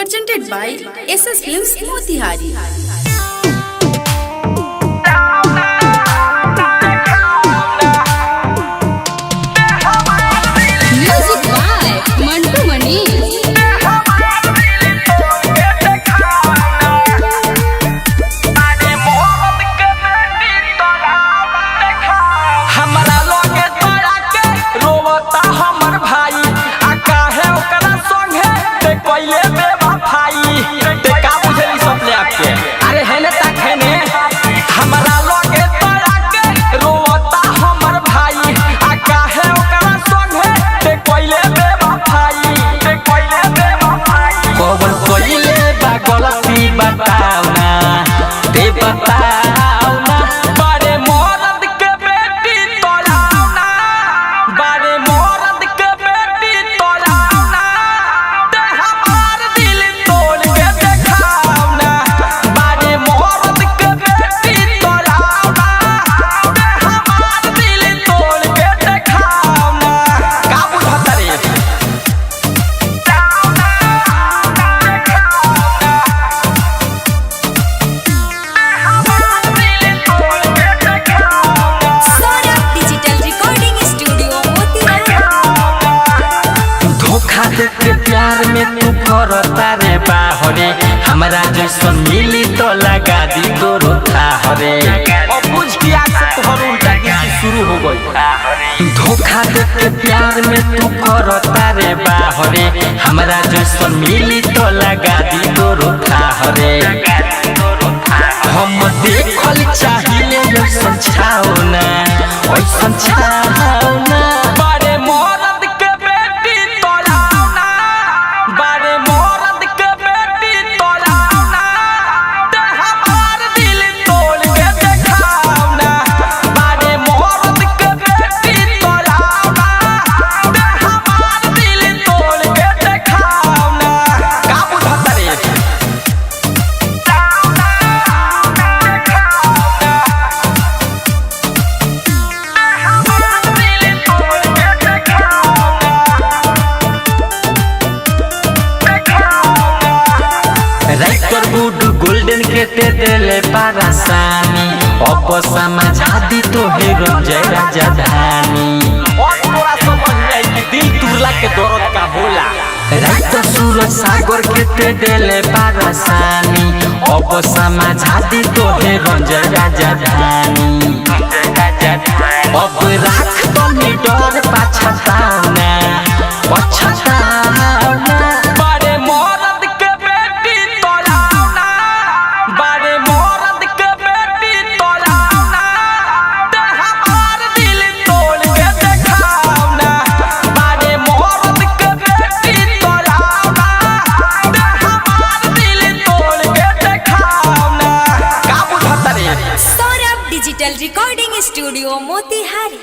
presented by SS Films Motihari. Music by Mantu Mani. के प्यार में तू करता रे बाहरे हमरा जैसन मिली तो लगा दी तोरो थाहरे अब बुझ गया से तोहर उल्टा गीत शुरू हो गई। धोखा दे के प्यार में तू करता रे बाहरे हमरा जैसन मिली तो लगा दी तोरो थाहरे हम देखल चाहिए ऐसन छाओना ऐसन छाओना गोल्डन के ते दिले पारासानी अब समझा दी तो हीरो जय राजधानी थोड़ा समझ आई कि दिल तुरला के दर्द का होला रात सूरज सागर के ते दिले पारासानी अब समझा दी तो हीरो जय राजधानी अब राख तो नहीं डर पछताना Digital Recording Studio Motihari.